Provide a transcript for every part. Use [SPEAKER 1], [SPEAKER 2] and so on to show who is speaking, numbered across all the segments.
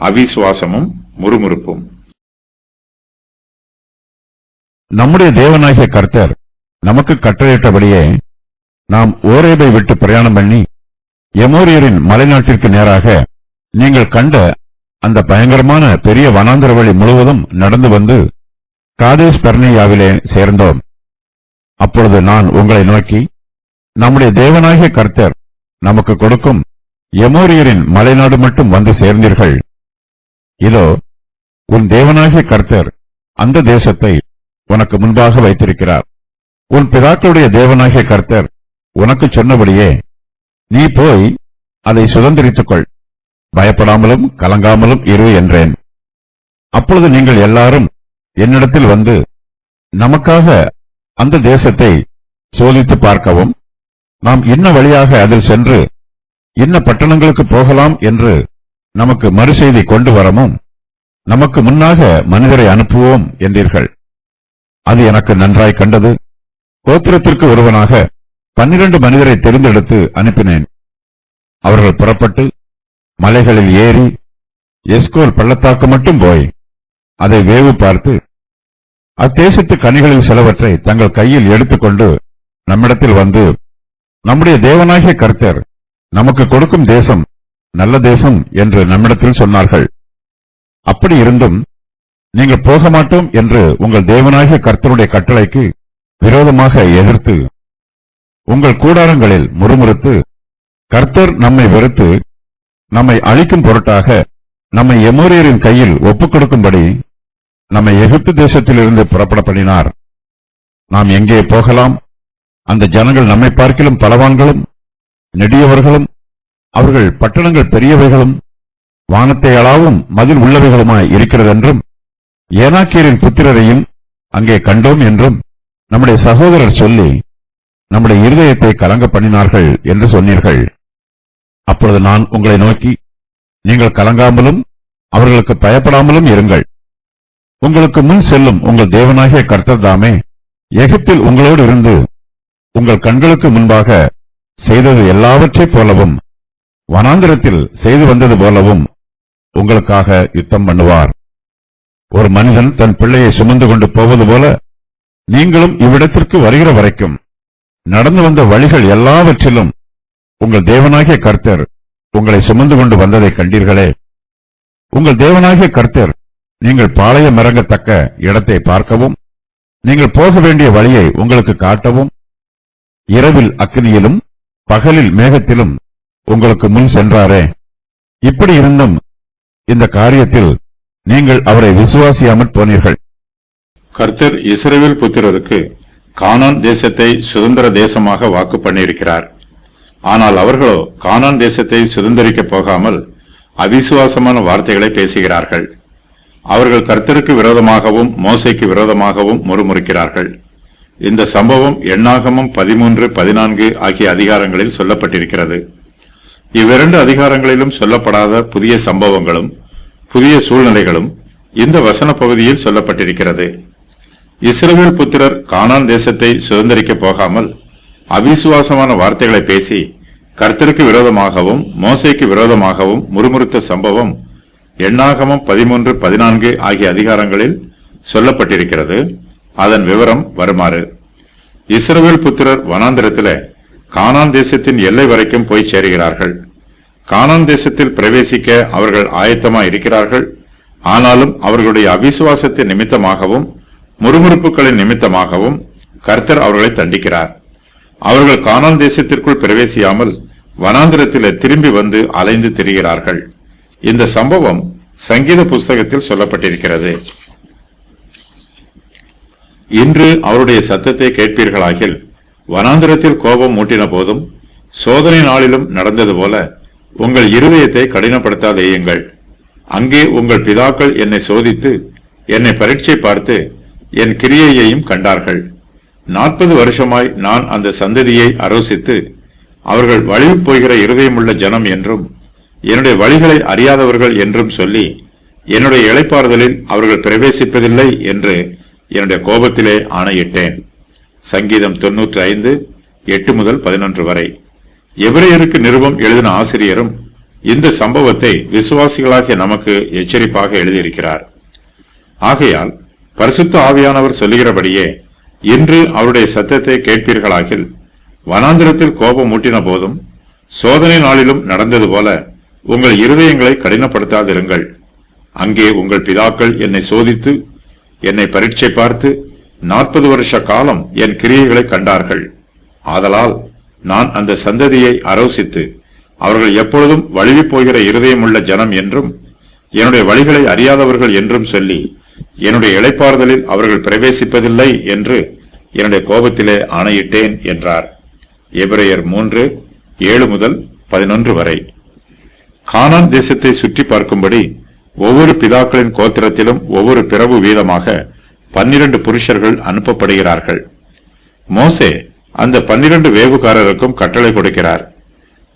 [SPEAKER 1] அவிசுவாசமும் முறுமுறுப்பும்.
[SPEAKER 2] நம்முடைய தேவனாகிய கர்த்தர் நமக்கு கட்டளையிட்டபடியே நாம் ஓரேபை விட்டு பிரயாணம் பண்ணி எமோரியரின் மலைநாட்டிற்கு நேராக நீங்கள் கண்ட அந்த பயங்கரமான பெரிய வனாந்தர வழி முழுவதும் நடந்து வந்து காதேஸ் பர்னேயாவிலே சேர்ந்தோம். அப்பொழுது நான் உங்களை நோக்கி, நம்முடைய தேவனாகிய கர்த்தர் நமக்கு கொடுக்கும் எமோரியரின் மலைநாடு மட்டும் வந்து சேர்ந்தீர்கள். இதோ உன் தேவனாகிய கர்த்தர் அந்த தேசத்தை உனக்கு முன்பாக வைத்திருக்கிறார். உன் பிதாக்களுடைய தேவனாகிய கர்த்தர் உனக்கு சொன்னபடியே நீ போய் அதை சுதந்திரித்துக் கொள், பயப்படாமலும் கலங்காமலும் இரு என்றேன். அப்பொழுது நீங்கள் எல்லாரும் என்னிடத்தில் வந்து, நமக்காக அந்த தேசத்தை சோதித்து பார்க்கவும், நாம் இன்ன வழியாக அதில் சென்று இன்ன பட்டணங்களுக்கு போகலாம் என்று நமக்கு மறுசெய்தி கொண்டு வரவும் நமக்கு முன்னாக மனிதரை அனுப்புவோம் என்றீர்கள். அது எனக்கு நன்றாய் கண்டது. கோத்திரத்திற்கு ஒருவனாக 12 மனிதரை தெரிந்தெடுத்து அனுப்பினேன். அவர்கள் புறப்பட்டு மலைகளில் ஏறி எஸ்கோல் பள்ளத்தாக்கு மட்டும் போய் அதை வேவு பார்த்து அத்தேசத்து கனிகளில் சிலவற்றை தங்கள் கையில் எடுத்துக்கொண்டு நம்மிடத்தில் வந்து, நம்முடைய தேவனாகிய கர்த்தர் நமக்கு கொடுக்கும் தேசம் நல்ல தேசம் என்று நம்மிடத்தில் சொன்னார்கள். அப்படி இருந்தும் நீங்கள் போக மாட்டோம் என்று உங்கள் தேவனாகிய கர்த்தருடைய கட்டளைக்கு விரோதமாக எதிர்த்து உங்கள் கூடாரங்களில் முறுமுறுத்து, கர்த்தர் நம்மை வெறுத்து நம்மை அழிக்கும் பொருட்டாக நம்மை எமோரியரின் கையில் ஒப்புக் கொடுக்கும்படி நம்மை எகிப்து தேசத்திலிருந்து புறப்பட பண்ணினார். நாம் எங்கே போகலாம்? அந்த ஜனங்கள் நம்மை பார்க்கிலும் பலவான்களும் நெடியவர்களும், அவர்கள் பட்டணங்கள் பெரியவைகளும் வானத்தை அளவும் மதில் உள்ளவைகளுமாய் இருக்கிறதென்றும், ஏனாக்கியரின் புத்திரரையும் அங்கே கண்டோம் என்றும் நம்முடைய சகோதரர் சொல்லி நம்முடைய இருதயத்தை கலங்க பண்ணினார்கள் என்று சொன்னீர்கள். அப்பொழுது நான் உங்களை நோக்கி, நீங்கள் கலங்காமலும் அவர்களுக்கு பயப்படாமலும் இருங்கள். உங்களுக்கு முன் செல்லும் உங்கள் தேவனாகிய கர்த்தர் தாமே எகிப்தில் உங்களோடு இருந்து உங்கள் கண்களுக்கு முன்பாக செய்தது எல்லாவற்றைப் போலவும் வனாந்திரத்தில் செய்து வந்தது போலவும் உங்களுக்காக யுத்தம் பண்ணுவார். ஒரு மனிதன் தன் பிள்ளையை சுமந்து கொண்டு போவது போல நீங்களும் இவ்விடத்திற்கு வருகிற வரைக்கும் நடந்து வந்த வழிகள் எல்லாவற்றிலும் உங்கள் தேவனாகிய கர்த்தர் உங்களை சுமந்து கொண்டு வந்ததை கண்டீர்களே. உங்கள் தேவனாகிய கர்த்தர் நீங்கள் பாளையம் இறங்கத்தக்க இடத்தை பார்க்கவும், நீங்கள் போக வேண்டிய வழியை உங்களுக்கு காட்டவும், இரவில் அக்கினியிலும் பகலில் மேகத்திலும் உங்களுக்கு முன் சென்றாரே. இப்படி இருந்தும் இந்த காரியத்தில் நீங்கள் அவரை விசுவாசியாமற் போனீர்கள்.
[SPEAKER 1] கர்த்தர் இஸ்ரவேல் புத்திரருக்கு கானான் தேசத்தை சுதந்திர தேசமாக வாக்கு பண்ணியிருக்கிறார். ஆனால் அவர்களோ கானான் தேசத்தை சுதந்திரிக்கப் போகாமல் அவிசுவாசமான வார்த்தைகளை பேசுகிறார்கள். அவர்கள் கர்த்தருக்கு விரோதமாகவும் மோசேக்கு விரோதமாகவும் முறுமுறுக்கிறார்கள். இந்த சம்பவம் எண்ணாகமம் 13, 14 ஆகிய அதிகாரங்களில் சொல்லப்பட்டிருக்கிறது. இவ்விரண்டு அதிகாரங்களிலும் சொல்லப்படாத புதிய சம்பவங்களும் புதிய சூழ்நிலைகளும் இந்த வசன பகுதியில் சொல்லப்பட்டிருக்கிறது. இஸ்ரவேல் புத்திரர் கானான் தேசத்தை சுதந்திரிக்கப் போகாமல் அவிசுவாசமான வார்த்தைகளை பேசி கர்த்தருக்கு விரோதமாகவும் மோசேக்கு விரோதமாகவும் முறுமுறுத்த சம்பவம் எண்ணாகமம் 13, 14 ஆகிய அதிகாரங்களில் சொல்லப்பட்டிருக்கிறது. அதன் விவரம் வருமாறு: இஸ்ரவேல் புத்திரர் வனாந்திரத்திலே கானான் தேசத்தின் எல்லை வரைக்கும் போய் சேருகிறார்கள். கானான் தேசத்தில் பிரவேசிக்க அவர்கள் ஆயத்தமாய் இருக்கிறார்கள். ஆனாலும் அவர்களுடைய அவிசுவாசத்தின் நிமித்தமாகவும் முறுமுறுப்புகளின் நிமித்தமாகவும் கர்த்தர் அவர்களை தண்டிக்கிறார். அவர்கள் கானான் தேசத்திற்குள் பிரவேசியாமல் வனாந்திரத்திலே திரும்பி வந்து அலைந்து திரிகிறார்கள். இந்த சம்பவம் சங்கீத புஸ்தகத்தில் சொல்லப்பட்டிருக்கிறது. இன்று அவருடைய சத்தத்தை கேட்பீர்களாகில் வனாந்திரத்தில் கோபம் மூட்டின போதும் சோதனை நாளிலும் நடந்தது போல உங்கள் இருதயத்தை கடினப்படுத்தாதேயுங்கள். அங்கே உங்கள் பிதாக்கள் என்னை சோதித்து என்னை பரீட்சை பார்த்து என் கிரியையையும் கண்டார்கள். 40 வருஷமாய் நான் அந்த சந்ததியை அரோசித்து அவர்கள் வழிவு போகிற இருதயமுள்ள ஜனம் என்றும் என்னுடைய வழிகளை அறியாதவர்கள் என்றும் சொல்லி என்னுடைய இளைப்பாறுதலில் அவர்கள் பிரவேசிப்பதில்லை என்று என்னுடைய கோபத்திலே ஆணையிட்டேன். சங்கீதம் 95, 8 முதல் 11 வரை. எபிரேயருக்கு நிருபம் எழுதின ஆசிரியரும் இந்த சம்பவத்தை விசுவாசிகளாகிய நமக்கு எச்சரிப்பாக எழுதியிருக்கிறார். ஆகையால் பரிசுத்த ஆவியானவர் சொல்லுகிறபடியே இன்று அவருடைய சத்தத்தை கேட்பீர்களாகில், வனாந்திரத்தில் கோபம் மூட்டின போதும் சோதனை நாளிலும் நடந்தது போல உங்கள் இருதயங்களை கடினப்படுத்தாதிருங்கள். அங்கே உங்கள் பிதாக்கள் என்னை சோதித்து என்னை பரீட்சை பார்த்து 40 வருஷ காலம் என் கிரியைகளை கண்டார்கள். ஆதலால் நான் அந்த சந்ததியை அரோசித்து அவர்கள் எப்பொழுதும் வழுவி போகிற இருதயமுள்ள ஜனம் என்றும் என்னுடைய வழிகளை அறியாதவர்கள் என்றும் சொல்லி என்னுடைய இளைப்பாறுதலில் அவர்கள் பிரவேசிப்பதில்லை என்று என்னுடைய கோபத்திலே ஆணையிட்டேன் என்றார். எபிரேயர் 3:7-11 வரை. கானான் தேசத்தை சுற்றி பார்க்கும்படி ஒவ்வொரு பிதாக்களின் கோத்திரத்திலும் ஒவ்வொரு பிரபு வீதமாக 12 புருஷர்கள் அனுப்பப்படுகிறார்கள். மோசே அந்த 12 வேவுகாரருக்கும் கட்டளை கொடுக்கிறார்.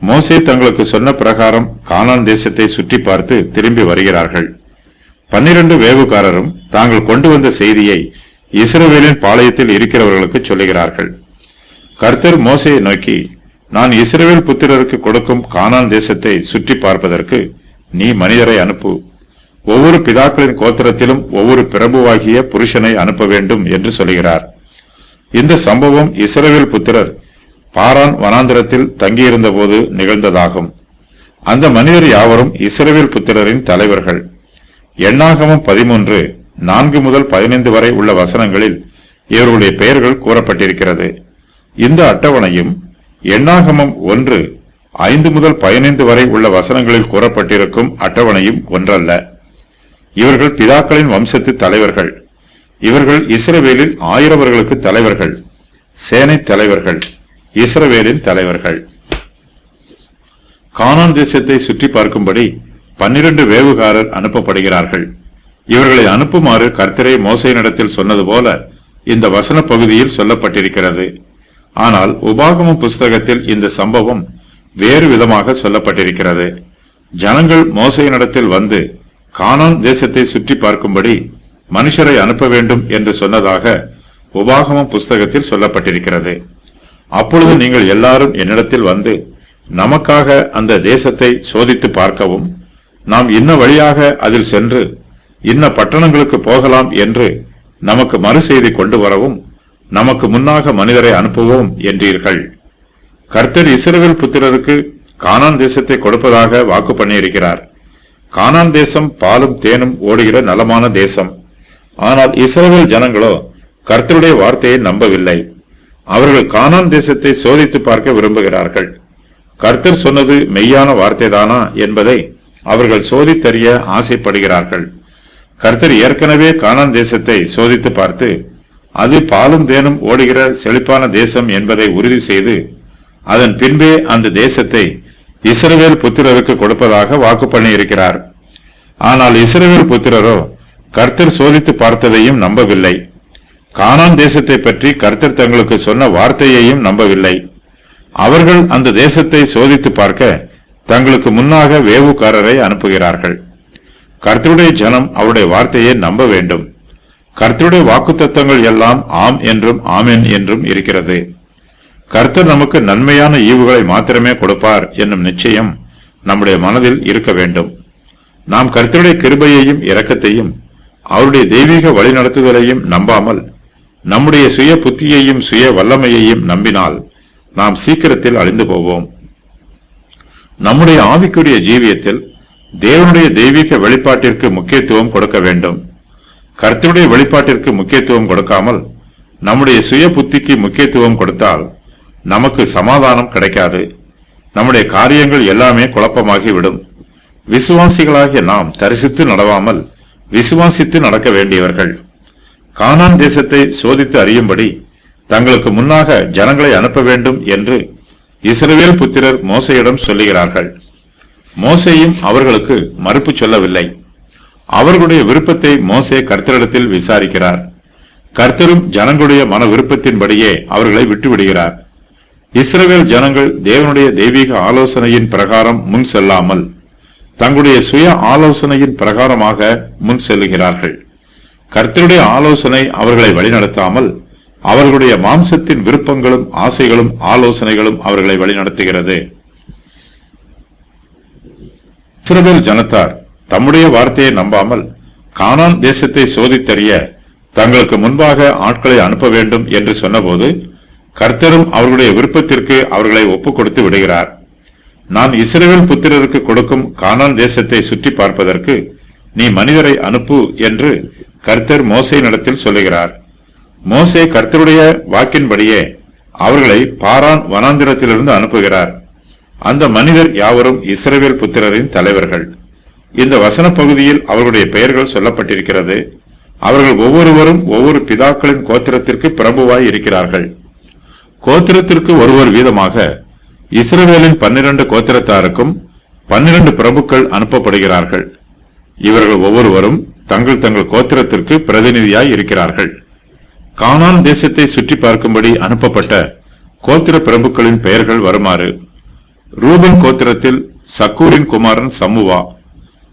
[SPEAKER 1] மோசே தங்களுக்கு சொன்ன பிரகாரம் கானான் தேசத்தை சுற்றி பார்த்து திரும்பி வருகிறார்கள். 12 வேவுகாரரும் தாங்கள் கொண்டு வந்த செய்தியை இஸ்ரவேலின் பாளையத்தில் இருக்கிறவர்களுக்கு சொல்லுகிறார்கள். கர்த்தர் மோசேயை நோக்கி, நான் இஸ்ரவேல் புத்திரருக்கு கொடுக்கும் கானான் தேசத்தை சுற்றி பார்ப்பதற்கு நீ மனிதரை அனுப்பு. ஒவ்வொரு பிதாக்களின் கோத்திரத்திலும் ஒவ்வொரு பிரபுவாகிய புருஷனை அனுப்ப வேண்டும் என்று சொல்கிறார். இந்த சம்பவம் இஸ்ரவேல் புத்திரர் பாரான் வனாந்திரத்தில் தங்கியிருந்த போது நிகழ்ந்ததாகும். அந்த மனிதர் யாவரும் இஸ்ரவேல் புத்திரரின் தலைவர்கள். எண்ணாகமம் 13:4-15 வரை உள்ள வசனங்களில் இவர்களுடைய பெயர்கள் கூறப்பட்டிருக்கிறது. இந்த அட்டவணையும் எண்ணாகமம் 1:5-15 வரை உள்ள வசனங்களில் கூறப்பட்டிருக்கும் அட்டவணையும் ஒன்றல்ல. இவர்கள் பிதாக்களின் வம்சத்து தலைவர்கள். இவர்கள் இஸ்ரவேலில் 1000 தலைவர்கள், சேனை தலைவர்கள், இஸ்ரவேலின் தலைவர்கள். கானான் தேசத்தை சுற்றி பார்க்கும்படி 12 வேவுகாரர் அனுப்பப்படுகிறார்கள். இவர்களை அனுப்புமாறு கர்த்தரே மோசேயினிடத்தில் சொன்னது போல இந்த வசன பகுதியில் சொல்லப்பட்டிருக்கிறது. ஆனால் உபாகமம் புஸ்தகத்தில் இந்த சம்பவம் வேறு விதமாக சொல்லப்பட்டிருக்கிறது. ஜனங்கள் மோசேயினிடத்தில் வந்து கானான் தேசத்தை சுற்றி பார்க்கும்படி மனுஷரை அனுப்ப வேண்டும் என்று சொன்னதாக உபாகமம் புஸ்தகத்தில் சொல்லப்பட்டிருக்கிறது. அப்பொழுது நீங்கள் எல்லாரும் என்னிடத்தில் வந்து நமக்காக அந்த தேசத்தை சோதித்து பார்க்கவும், நாம் இன்ன வழியாக அதில் சென்று இன்ன பட்டணங்களுக்கு போகலாம் என்று நமக்கு மறு செய்தி கொண்டு வரவும் நமக்கு முன்னாக மனிதரை அனுப்புவோம் என்றீர்கள். கர்த்தர் இஸ்ரவேல் புத்திரருக்கு கானான் தேசத்தை கொடுப்பதாக வாக்கு பண்ணியிருக்கிறார். கானான் தேசம் பாலும் தேனும் ஓடுகிற நலமான தேசம். ஆனால் இஸ்ரவேல் ஜனங்களோ கர்த்தருடைய வார்த்தையை நம்பவில்லை. அவர்கள் கானான் தேசத்தை சோதித்து பார்க்க விரும்புகிறார்கள். கர்த்தர் சொன்னது மெய்யான வார்த்தைதானா என்பதை அவர்கள் சோதித்தறிய ஆசைப்படுகிறார்கள். கர்த்தர் ஏற்கனவே கானான் தேசத்தை சோதித்து பார்த்து அது பாலும் தேனும் ஓடுகிற செழிப்பான தேசம் என்பதை உறுதி செய்து அதன் பின்பே அந்த தேசத்தை இஸ்ரவேல் புத்திரருக்கு கொடுப்பதாக வாக்கு பண்ணியிருக்கிறார். ஆனால் இஸ்ரவேல் புத்திரரோ கர்த்தர் சோதித்து பார்த்ததையும் நம்பவில்லை. கானான் தேசத்தை பற்றி கர்த்தர் தங்களுக்கு சொன்ன வார்த்தையையும் நம்பவில்லை. அவர்கள் அந்த தேசத்தை சோதித்து பார்க்க தங்களுக்கு முன்னாக வேவுக்காரரை அனுப்புகிறார்கள். கர்த்தருடைய ஜனம் அவருடைய வார்த்தையை நம்ப வேண்டும். கர்த்தருடைய வாக்குத்தத்தங்கள் எல்லாம் ஆம் என்றும் ஆமென் என்றும் இருக்கிறது. கர்த்தர் நமக்கு நன்மையான ஈவுகளை மாத்திரமே கொடுப்பார் என்னும் நிச்சயம் நம்முடைய மனதில் இருக்க வேண்டும். நாம் கர்த்தருடைய கிருபையையும் இரக்கத்தையும் அவருடைய தெய்வீக வழிநடத்துதலையும் நம்பாமல் நம்முடைய சுய புத்தியையும் சுய வல்லமையையும் நம்பினால் நாம் சீக்கிரத்தில் அழிந்து போவோம். நம்முடைய ஆவிக்குரிய ஜீவியத்தில் தேவனுடைய தெய்வீக வெளிப்பாட்டிற்கு முக்கியத்துவம் கொடுக்க வேண்டும். கர்த்தருடைய வெளிப்பாட்டிற்கு முக்கியத்துவம் கொடுக்காமல் நம்முடைய சுய புத்திக்கு முக்கியத்துவம் கொடுத்தால் நமக்கு சமாதானம் கிடைக்காது. நம்முடைய காரியங்கள் எல்லாமே குழப்பமாகிவிடும். விசுவாசிகளாகிய நாம் தரிசித்து நடவாமல் விசுவாசித்து நடக்க வேண்டியவர்கள். கானான் தேசத்தை சோதித்து அறியும்படி தங்களுக்கு முன்னாக ஜனங்களை அனுப்ப வேண்டும் என்று இஸ்ரவேல் புத்திரர் மோசேயிடம் சொல்லுகிறார்கள். மோசேயும் அவர்களுக்கு மறுப்பு சொல்லவில்லை. அவர்களுடைய விருப்பத்தை மோசே கர்த்தரிடத்தில் விசாரிக்கிறார். கர்த்தரும் ஜனங்களுடைய மன விருப்பத்தின்படியே அவர்களை விட்டுவிடுகிறார். இஸ்ரவேல் ஜனங்கள் தேவனுடைய தெய்வீக ஆலோசனையின் பிரகாரம் முன் செல்லாமல் தங்களுடைய சுய ஆலோசனையின் பிரகாரமாக முன் செல்லுகிறார்கள். கர்த்தருடைய ஆலோசனை அவர்களை வழிநடத்தாமல் அவர்களுடைய மாம்சத்தின் விருப்பங்களும் ஆசைகளும் ஆலோசனைகளும் அவர்களை வழிநடத்துகிறது. இஸ்ரவேல் ஜனத்தார் தம்முடைய வார்த்தையை நம்பாமல் கானான் தேசத்தை சோதித்தறிய தங்களுக்கு முன்பாக ஆட்களை அனுப்ப வேண்டும் என்று சொன்னபோது கர்த்தரும் அவர்களுடைய விருப்பத்திற்கு அவர்களை ஒப்புக் கொடுத்து விடுகிறார். நான் இஸ்ரவேல் புத்திரருக்கு கொடுக்கும் கானான் தேசத்தை சுற்றி பார்ப்பதற்கு நீ மனிதரை அனுப்பு என்று கர்த்தர் மோசேயினிடத்தில் சொல்லுகிறார். மோசே கர்த்தருடைய வாக்கின்படியே அவர்களை பாரான் வனாந்திரத்திலிருந்து அனுப்புகிறார். அந்த மனிதர் யாவரும் இஸ்ரவேல் புத்திரரின் தலைவர்கள். இந்த வசன பகுதியில் அவர்களுடைய பெயர்கள் சொல்லப்பட்டிருக்கிறது. அவர்கள் ஒவ்வொருவரும் ஒவ்வொரு பிதாக்களின் கோத்திரத்திற்கு பிரபுவாய் இருக்கிறார்கள். கோத்திரத்திற்கு ஒருவர் வீதமாக இஸ்ரவேலின் 12 கோத்திரத்தாருக்கும் 12 பிரபுக்கள் அனுப்பப்படுகிறார்கள். இவர்கள் ஒவ்வொருவரும் தங்கள் தங்கள் கோத்திரத்திற்கு பிரதிநிதியாய் இருக்கிறார்கள். கானான் தேசத்தை சுற்றி பார்க்கும்படி அனுப்பப்பட்ட கோத்திர பிரபுக்களின் பெயர்கள் வருமாறு: ரூபன் கோத்திரத்தில் சக்கூரின் குமாரன் சம்முவா,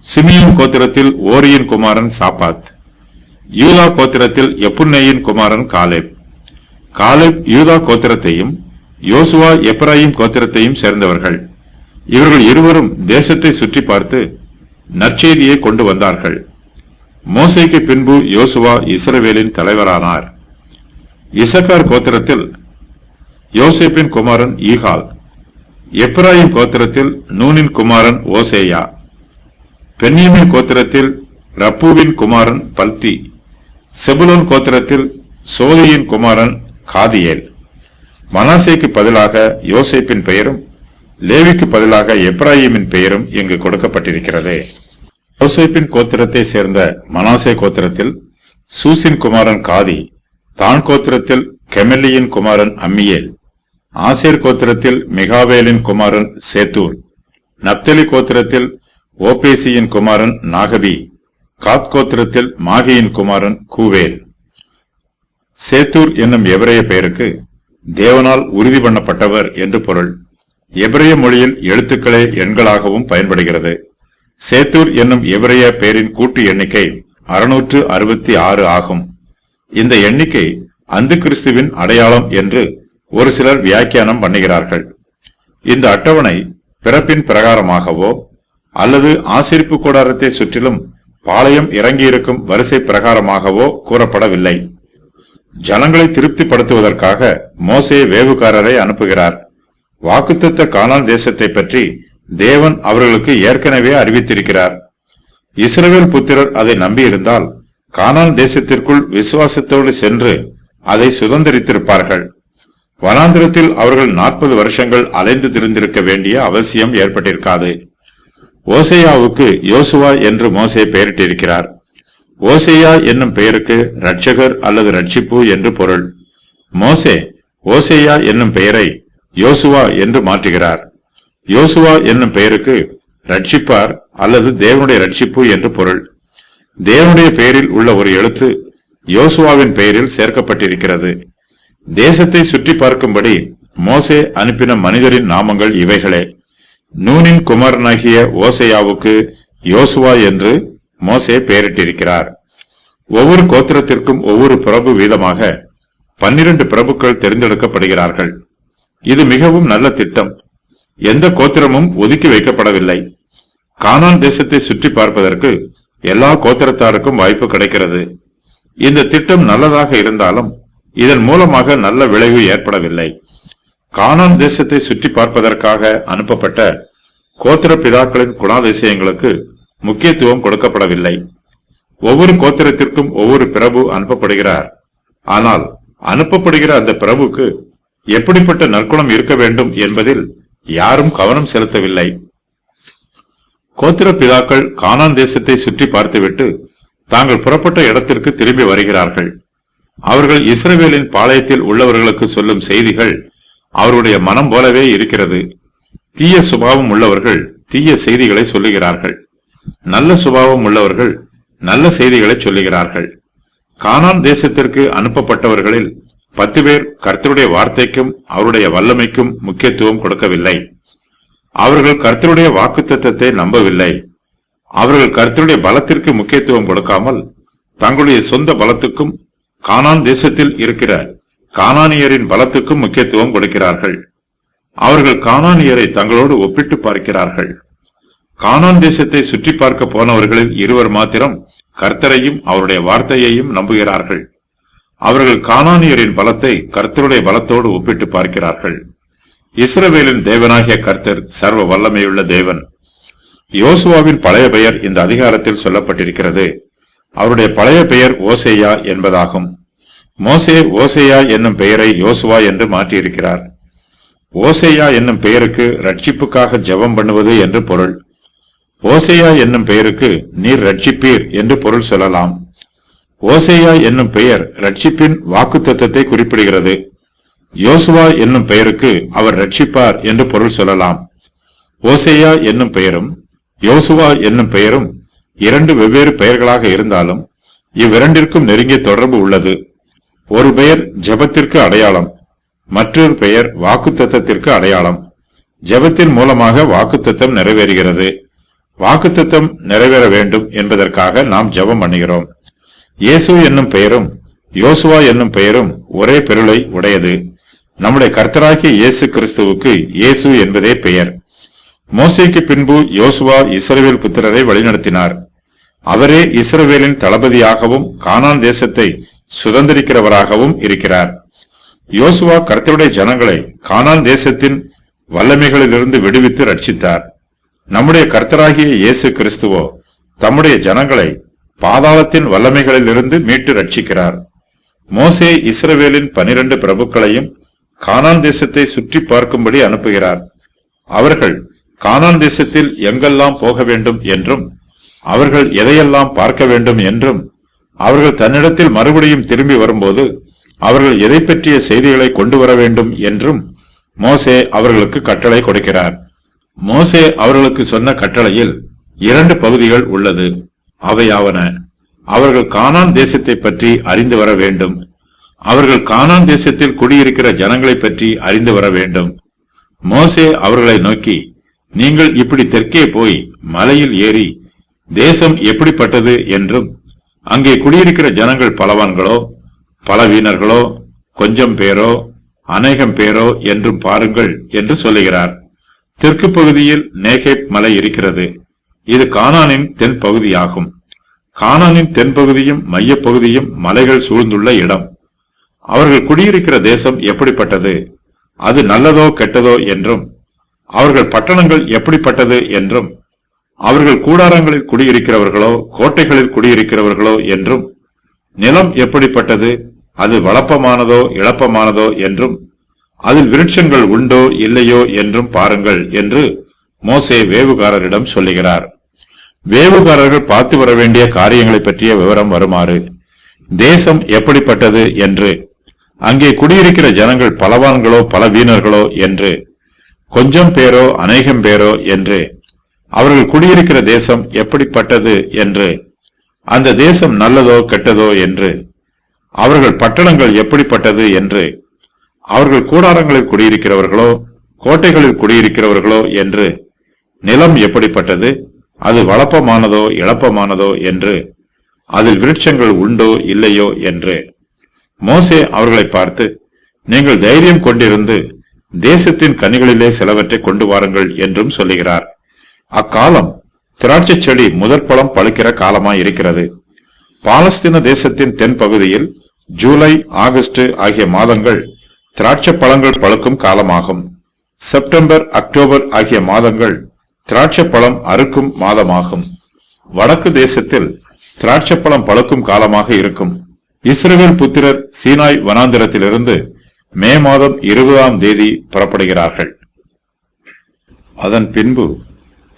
[SPEAKER 1] சிமியோன் கோத்திரத்தில் ஓரியின் குமாரன் சாப்பாத், யூதா கோத்திரத்தில் எப்புன்னேயின் குமாரன் காலேப். காலேப் யூதா கோத்திரத்தையும் யோசுவா எப்ராயிம் கோத்திரத்தையும் சேர்ந்தவர்கள். இவர்கள் இருவரும் தேசத்தை சுற்றி பார்த்து நற்செய்தியை கொண்டு வந்தார்கள். மோசேக்கு பின்பு யோசுவா இஸ்ரவேலின் தலைவரானார். இசக்கார் கோத்திரத்தில் யோசேப்பின் குமாரன் ஈகால், எப்ராயிம் கோத்திரத்தில் நூனின் குமாரன் ஓசேயா, பென்யமீன் கோத்திரத்தில் ரப்பூவின் குமாரன் பல்தி, செபுலோன் கோத்திரத்தில் சோதியின் குமாரன் காதியேல். மனாசேக்கு பதிலாக யோசேப்பின் பெயரும் லேவிக்கு பதிலாக எப்ராயிமின் பெயரும் இங்கு கொடுக்கப்பட்டிருக்கிறது. யோசேப்பின் கோத்திரத்தை சேர்ந்த மனாசே கோத்திரத்தில் சூசின் குமாரன் காதி, தான் கோத்திரத்தில் கெமெல்லியின் குமாரன் அம்மியேல், ஆசேர் கோத்திரத்தில் மிகாவேலின் குமாரன் சேத்தூர், நப்தலி கோத்திரத்தில் ஓபேசியின் குமாரன் நாகபி, காத் கோத்திரத்தில் மாகியின் குமாரன் கூவேல். சேத்தூர் என்னும் எபிரேய பெயருக்கு தேவனால் உறுதி பண்ணப்பட்டவர் என்று பொருள். எபிரேய மொழியில் எழுத்துக்களே எண்களாகவும் பயன்படுகிறது. சேத்தூர் என்னும் எபிரேய பெயரின் கூட்டு எண்ணிக்கை 666 ஆகும். இந்த எண்ணிக்கை அந்து கிறிஸ்துவின் அடையாளம் என்று ஒரு சிலர் வியாக்கியானம் பண்ணுகிறார்கள். இந்த அட்டவணை பிறப்பின் பிரகாரமாகவோ அல்லது ஆசரிப்பு கூடாரத்தை சுற்றிலும் பாளையம் இறங்கியிருக்கும் வரிசை பிரகாரமாகவோ கூறப்படவில்லை. ஜனங்களை திருப்திப்படுத்துவதற்காக மோசே வேவுகாரரை அனுப்புகிறார். வாக்குத்தத்த கானான் தேசத்தை பற்றி தேவன் அவர்களுக்கு ஏற்கனவே அறிவித்திருக்கிறார். இஸ்ரவேல் புத்திரர் அதை நம்பியிருந்தால் கானான் தேசத்திற்குள் விசுவாசத்தோடு சென்று அதை சுதந்திரித்திருப்பார்கள். வனாந்திரத்தில் அவர்கள் 40 வருஷங்கள் அலைந்து திரிந்திருக்க வேண்டிய அவசியம் ஏற்பட்டிருக்காது. ஓசேயாவுக்கு யோசுவா என்று மோசே பெயரிட்டிருக்கிறார். ஓசேயா என்னும் பெயருக்கு ரட்சகர் அல்லது ரட்சிப்பு என்று பொருள். மோசே ஓசேயா என்னும் பெயரை யோசுவா என்று மாற்றுகிறார். யோசுவா என்னும் பெயருக்கு ரட்சிப்பார் அல்லது தேவனுடைய ரட்சிப்பு என்று பொருள். தேவனுடைய பெயரில் உள்ள ஒரு எழுத்து யோசுவாவின் பெயரில் சேர்க்கப்பட்டிருக்கிறது. தேசத்தை சுற்றி பார்க்கும்படி மோசே அனுப்பின மனிதரின் நாமங்கள் இவைகளே. நூனின் குமாரனாகிய ஓசேயாவுக்கு யோசுவா என்று மோசே பெயரிட்டிருக்கிறார். ஒவ்வொரு கோத்திரத்திற்கும் ஒவ்வொரு பிரபு வீதமாக 12 பிரபுக்கள் தெரிந்தெடுக்கப்படுகிறார்கள். இது மிகவும் நல்ல திட்டம். எந்த கோத்திரமும் ஒதுக்கி வைக்கப்படவில்லை. கானான் தேசத்தை சுற்றி பார்ப்பதற்கு எல்லா கோத்திரத்தாருக்கும் வாய்ப்பு கிடைக்கிறது. இந்த திட்டம் நல்லதாக இருந்தாலும் இதன் மூலமாக நல்ல விளைவு ஏற்படவில்லை. கானான் தேசத்தை சுற்றி பார்ப்பதற்காக அனுப்பப்பட்ட கோத்திர பிதாக்களின் குணாதிசயங்களுக்கு முக்கியத்துவம் கொடுக்கப்படவில்லை. ஒவ்வொரு கோத்திரத்திற்கும் ஒவ்வொரு பிரபு அனுப்பப்படுகிறார். ஆனால் அனுப்பப்படுகிற அந்த பிரபுக்கு எப்படிப்பட்ட நற்குணம் இருக்க வேண்டும் என்பதில் யாரும் கவனம் செலுத்தவில்லை. கோத்திர பிதாக்கள் கானான் தேசத்தை சுற்றி பார்த்துவிட்டு தாங்கள் புறப்பட்ட இடத்திற்கு திரும்பி வருகிறார்கள். அவர்கள் இஸ்ரவேலின் பாளையத்தில் உள்ளவர்களுக்கு சொல்லும் செய்திகள் அவருடைய மனம் போலவே இருக்கிறது. தீய சுபாவம் உள்ளவர்கள் தீய செய்திகளை சொல்லுகிறார்கள். நல்ல சுபாவம் உள்ளவர்கள் நல்ல செய்திகளை சொல்லுகிறார்கள். கானான் தேசத்திற்கு அனுப்பப்பட்டவர்களில் 10 பேர் கர்த்தருடைய வார்த்தைக்கும் அவருடைய வல்லமைக்கும் முக்கியத்துவம் கொடுக்கவில்லை. அவர்கள் கர்த்தருடைய வாக்குத்தத்தத்தை நம்பவில்லை. அவர்கள் கர்த்தருடைய பலத்திற்கு முக்கியத்துவம் கொடுக்காமல் தங்களுடைய சொந்த பலத்துக்கும் கானான் தேசத்தில் இருக்கிற கானானியரின் பலத்துக்கும் முக்கியத்துவம் கொடுக்கிறார்கள். அவர்கள் கானானியரை தங்களோடு ஒப்பிட்டு பார்க்கிறார்கள். கானான் தேசத்தை சுற்றி பார்க்க போனவர்களில் இருவர் மாத்திரம் கர்த்தரையும் அவருடைய வார்த்தையையும் நம்புகிறார்கள். அவர்கள் கானானியரின் பலத்தை கர்த்தருடைய பலத்தோடு ஒப்பிட்டு பார்க்கிறார்கள். இஸ்ரவேலின் தேவனாகிய கர்த்தர் சர்வ வல்லமையுள்ள தேவன். யோசுவாவின் பழைய பெயர் இந்த அதிகாரத்தில் சொல்லப்பட்டிருக்கிறது. அவருடைய பழைய பெயர் ஓசேயா என்பதாகும். மோசே ஓசேயா என்னும் பெயரை யோசுவா என்று மாற்றியிருக்கிறார். ஓசேயா என்னும் பெயருக்கு ரட்சிப்புக்காக ஜெபம் பண்ணுவது என்று பொருள். ஓசேயா என்னும் பெயருக்கு நீர் ரட்சிப்பீர் என்று பொருள் சொல்லலாம். ஓசேயா என்னும் பெயர் ரட்சிப்பின் வாக்குத்தத்தத்தை குறிப்பிடுகிறது. யோசுவா என்னும் பெயருக்கு அவர் ரட்சிப்பார் என்று பொருள் சொல்லலாம். ஓசேயா என்னும் பெயரும் யோசுவா என்னும் பெயரும் இரண்டு வெவ்வேறு பெயர்களாக இருந்தாலும் இவ்விரண்டிற்கும் நெருங்கிய தொடர்பு உள்ளது. ஒரு பெயர் ஜெபத்திற்கு அடையாளம், மற்றொரு பெயர் வாக்குத்தத்தத்திற்கு அடையாளம். ஜெபத்தின் மூலமாக வாக்குத்தத்தம் நிறைவேறுகிறது. வாக்குத்தத்தம் நிறைவேற வேண்டும் என்பதற்காக நாம் ஜெபம் பண்ணுகிறோம். இயேசு என்னும் பெயரும் யோசுவா என்னும் பெயரும் ஒரே பொருளை உடையது. நம்முடைய கர்த்தராகிய இயேசு கிறிஸ்துவுக்கு இயேசு என்பதே பெயர். மோசேக்கு பின்பு யோசுவா இஸ்ரவேல் புத்திரரை வழிநடத்தினார். அவரே இஸ்ரவேலின் தளபதியாகவும் கானான் தேசத்தை சுதந்திரிக்கிறவராகவும் இருக்கிறார். யோசுவா கர்த்தருடைய ஜனங்களை கானான் தேசத்தின் வல்லமைகளிலிருந்து விடுவித்து ரட்சித்தார். நம்முடைய கர்த்தராகிய இயேசு கிறிஸ்துவோ தம்முடைய ஜனங்களை பாதாளத்தின் வல்லமைகளிலிருந்து மீட்டு ரட்சிக்கிறார். மோசே இஸ்ரவேலின் 12 பிரபுக்களையும் கானான் தேசத்தை சுற்றி பார்க்கும்படி அனுப்புகிறார். அவர்கள் கானான் தேசத்தில் எங்கெல்லாம் போக வேண்டும் என்றும் அவர்கள் எதையெல்லாம் பார்க்க வேண்டும் என்றும் அவர்கள் தன்னிடத்தில் மறுபடியும் திரும்பி வரும்போது அவர்கள் எதை பற்றிய செய்திகளை கொண்டு வர வேண்டும் என்றும் மோசே அவர்களுக்கு கட்டளை கொடுக்கிறார். மோசே அவர்களுக்கு சொன்ன கட்டளையில் 2 பகுதிகள் உள்ளது. அவையாவன: அவர்கள் கானான் தேசத்தை பற்றி அறிந்து வர வேண்டும். அவர்கள் கானான் தேசத்தில் குடியிருக்கிற ஜனங்களை பற்றி அறிந்து வர வேண்டும். மோசே அவர்களை நோக்கி, நீங்கள் இப்படி தெற்கே போய் மலையில் ஏறி தேசம் எப்படிப்பட்டது என்றும் அங்கே குடியிருக்கிற ஜனங்கள் பலவான்களோ பலவீனர்களோ கொஞ்சம் பேரோ அநேகம் பேரோ என்றும் பாருங்கள் என்று சொல்லுகிறார். தெற்கு பகுதியில் நேகேப் மலை இருக்கிறது. இது கானானின் தென் பகுதியாகும். கானானின் தென்பகுதியும் மையப்பகுதியும் மலைகள் சூழ்ந்துள்ள இடம். அவர்கள் குடியிருக்கிற தேசம் எப்படிப்பட்டது, அது நல்லதோ கெட்டதோ என்றும் அவர்கள் பட்டணங்கள் எப்படிப்பட்டது என்றும் அவர்கள் கூடாரங்களில் குடியிருக்கிறவர்களோ கோட்டைகளில் குடியிருக்கிறவர்களோ என்றும் நிலம் எப்படிப்பட்டது, அது வளப்பமானதோ இளப்பமானதோ என்றும் அதில் விருட்சங்கள் உண்டோ இல்லையோ என்றும் பாருங்கள் என்று மோசே வேவுகாரரிடம் சொல்லுகிறார். வேவுகாரர்கள் பார்த்து வர வேண்டிய காரியங்களை பற்றிய விவரம் வருமாறு: தேசம் எப்படிப்பட்டது என்று, அங்கே குடியிருக்கிற ஜனங்கள் பலவான்களோ பலவீனர்களோ என்று, கொஞ்சம் பேரோ அநேகம் பேரோ என்று, அவர்கள் குடியிருக்கிற தேசம் எப்படிப்பட்டது என்று, அந்த தேசம் நல்லதோ கெட்டதோ என்று, அவர்கள் பட்டணங்கள் எப்படிப்பட்டது என்று, அவர்கள் கூடாரங்களில் குடியிருக்கிறவர்களோ கோட்டைகளில் குடியிருக்கிறவர்களோ என்று, நிலம் எப்படிப்பட்டது, அது வளப்பமானதோ இளப்பமானதோ என்று, அதில் விருட்சங்கள் உண்டோ இல்லையோ என்று. மோசே அவர்களை பார்த்து, நீங்கள் தைரியம் கொண்டிருந்து தேசத்தின் கனிகளிலே சிலவற்றை கொண்டு வாருங்கள் என்றும் சொல்லுகிறார். அக்காலம் திராட்சை செடி முதற்பழம் பழுக்கிற காலமாய் இருக்கிறது. பாலஸ்தீன தேசத்தின் தென் பகுதியில் ஜூலை ஆகஸ்ட் ஆகிய மாதங்கள் திராட்சை பழங்கள் பழுக்கும் காலமாகும். செப்டம்பர் அக்டோபர் ஆகிய மாதங்கள் திராட்சை பழம் அறுக்கும் மாதமாகும். வடக்கு தேசத்தில் திராட்சை பழம் பழுக்கும் காலமாக இருக்கும். இஸ்ரவேல் புத்திரர் சீனாய் வனாந்திரத்திலிருந்து மே மாதம் 20ஆம் தேதி புறப்படுகிறார்கள். அதன் பின்பு